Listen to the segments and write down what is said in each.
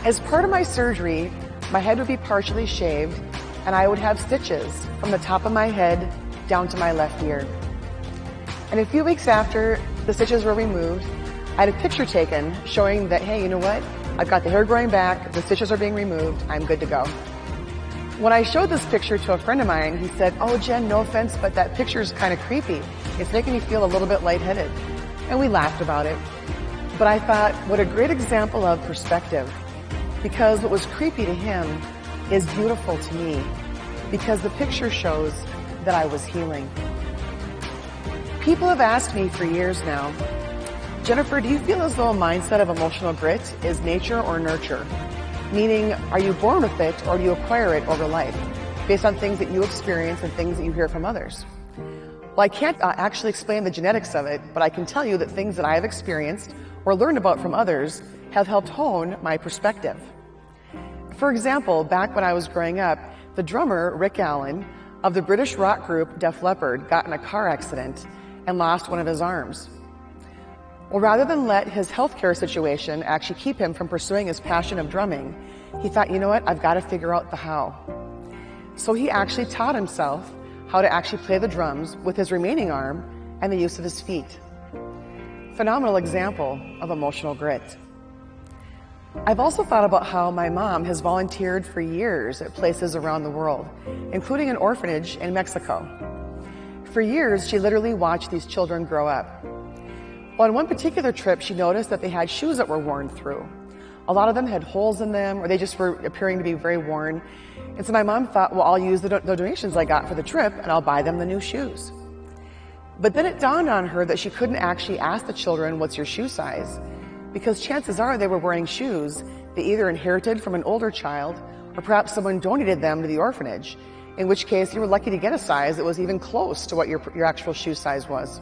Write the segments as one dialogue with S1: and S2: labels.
S1: As part of my surgery, my head would be partially shaved and I would have stitches from the top of my head down to my left ear. And a few weeks after the stitches were removed, I had a picture taken showing that, hey, you know what? I've got the hair growing back, the stitches are being removed, I'm good to go. When I showed this picture to a friend of mine, he said, oh, Jen, no offense, but that picture's kind of creepy. It's making me feel a little bit lightheaded. And we laughed about it. But I thought, what a great example of perspective. Because what was creepy to him is beautiful to me, because the picture shows that I was healing. People have asked me for years now, Jennifer, do you feel as though a mindset of emotional grit is nature or nurture? Meaning, are you born with it or do you acquire it over life, based on things that you experience and things that you hear from others? Well, I can't actually explain the genetics of it, but I can tell you that things that I have experienced or learned about from others have helped hone my perspective. For example, back when I was growing up, the drummer, Rick Allen, of the British rock group Def Leppard, got in a car accident and lost one of his arms. Well, rather than let his healthcare situation actually keep him from pursuing his passion of drumming, he thought, you know what, I've got to figure out the how. So he actually taught himself how to actually play the drums with his remaining arm and the use of his feet. Phenomenal example of emotional grit. I've also thought about how my mom has volunteered for years at places around the world, including an orphanage in Mexico. For years, she literally watched these children grow up. Well, on one particular trip, she noticed that they had shoes that were worn through. A lot of them had holes in them, or they just were appearing to be very worn. And so my mom thought, well, I'll use the donations I got for the trip and I'll buy them the new shoes. But then it dawned on her that she couldn't actually ask the children, what's your shoe size? Because chances are they were wearing shoes they either inherited from an older child or perhaps someone donated them to the orphanage, in which case you were lucky to get a size that was even close to what your actual shoe size was.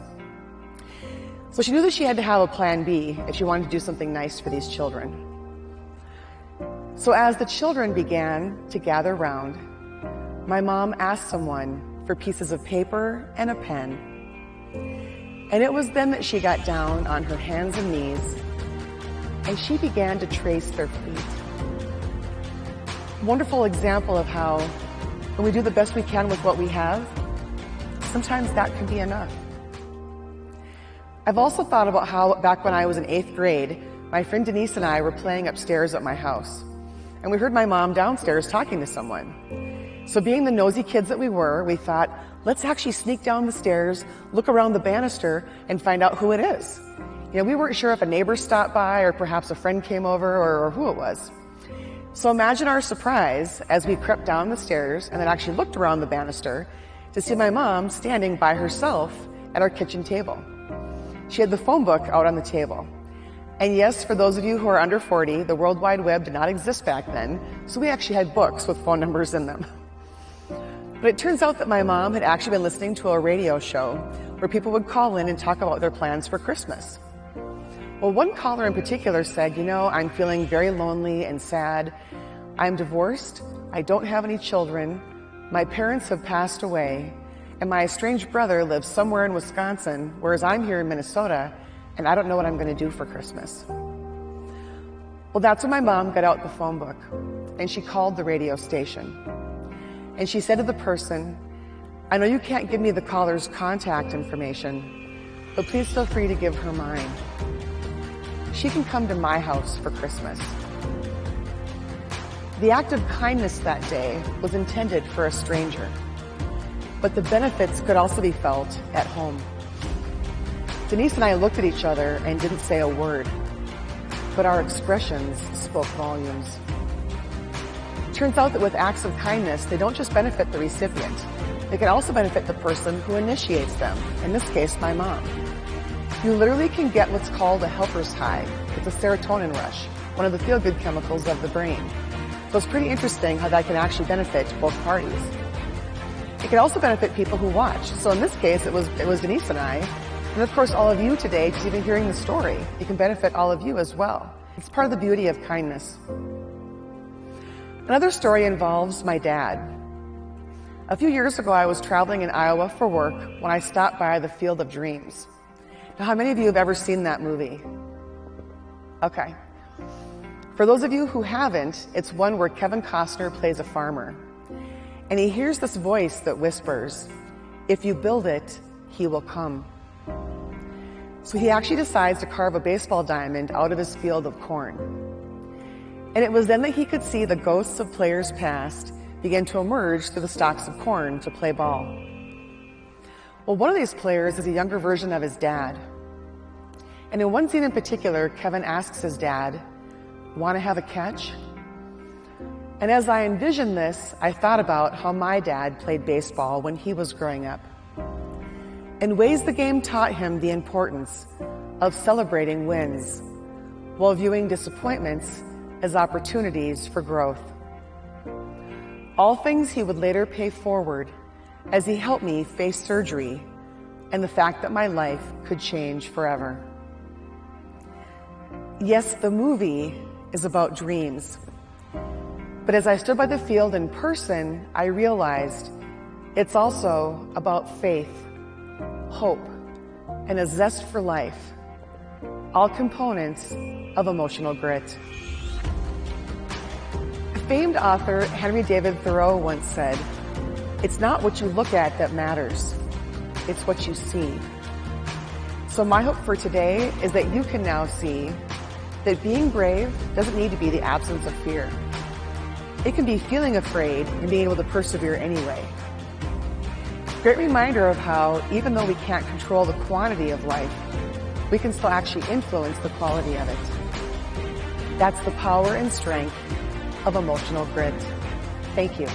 S1: So she knew that she had to have a plan B if she wanted to do something nice for these children. So as the children began to gather round, my mom asked someone for pieces of paper and a pen. And it was then that she got down on her hands and knees and she began to trace their feet. Wonderful example of how when we do the best we can with what we have, sometimes that can be enough. I've also thought about how back when I was in 8th grade, my friend Denise and I were playing upstairs at my house. And we heard my mom downstairs talking to someone. So being the nosy kids that we were, we thought, let's actually sneak down the stairs, look around the banister, and find out who it is. You know, we weren't sure if a neighbor stopped by or perhaps a friend came over or who it was. So imagine our surprise as we crept down the stairs and then actually looked around the banister to see my mom standing by herself at our kitchen table. She had the phone book out on the table. And yes, for those of you who are under 40, the World Wide Web did not exist back then, so we actually had books with phone numbers in them. But it turns out that my mom had actually been listening to a radio show where people would call in and talk about their plans for Christmas. Well, one caller in particular said, you know, I'm feeling very lonely and sad. I'm divorced. I don't have any children. My parents have passed away. And my estranged brother lives somewhere in Wisconsin, whereas I'm here in Minnesota, and I don't know what I'm going to do for Christmas. Well, that's when my mom got out the phone book, and she called the radio station. And she said to the person, I know you can't give me the caller's contact information, but please feel free to give her mine. She can come to my house for Christmas. The act of kindness that day was intended for a stranger, but the benefits could also be felt at home. Denise and I looked at each other and didn't say a word, but our expressions spoke volumes. It turns out that with acts of kindness, they don't just benefit the recipient, they can also benefit the person who initiates them, in this case, my mom. You literally can get what's called a helper's high. It's a serotonin rush, one of the feel-good chemicals of the brain. So it's pretty interesting how that can actually benefit both parties. It can also benefit people who watch. So in this case, it was Denise and I, and of course all of you today, just even hearing the story, it can benefit all of you as well. It's part of the beauty of kindness. Another story involves my dad. A few years ago, I was traveling in Iowa for work when I stopped by the Field of Dreams. Now, how many of you have ever seen that movie? Okay. For those of you who haven't, it's one where Kevin Costner plays a farmer. And he hears this voice that whispers, "If you build it, he will come." So he actually decides to carve a baseball diamond out of his field of corn. And it was then that he could see the ghosts of players past begin to emerge through the stalks of corn to play ball. Well, one of these players is a younger version of his dad. And in one scene in particular, Kevin asks his dad, "Want to have a catch?" And as I envisioned this, I thought about how my dad played baseball when he was growing up. In ways the game taught him the importance of celebrating wins while viewing disappointments as opportunities for growth. All things he would later pay forward as he helped me face surgery and the fact that my life could change forever. Yes, the movie is about dreams. But as I stood by the field in person, I realized it's also about faith, hope, and a zest for life, all components of emotional grit. Famed author Henry David Thoreau once said, "It's not what you look at that matters, it's what you see." So my hope for today is that you can now see that being brave doesn't need to be the absence of fear. It can be feeling afraid and being able to persevere anyway. Great reminder of how, even though we can't control the quantity of life, we can still actually influence the quality of it. That's the power and strength of emotional grit. Thank you.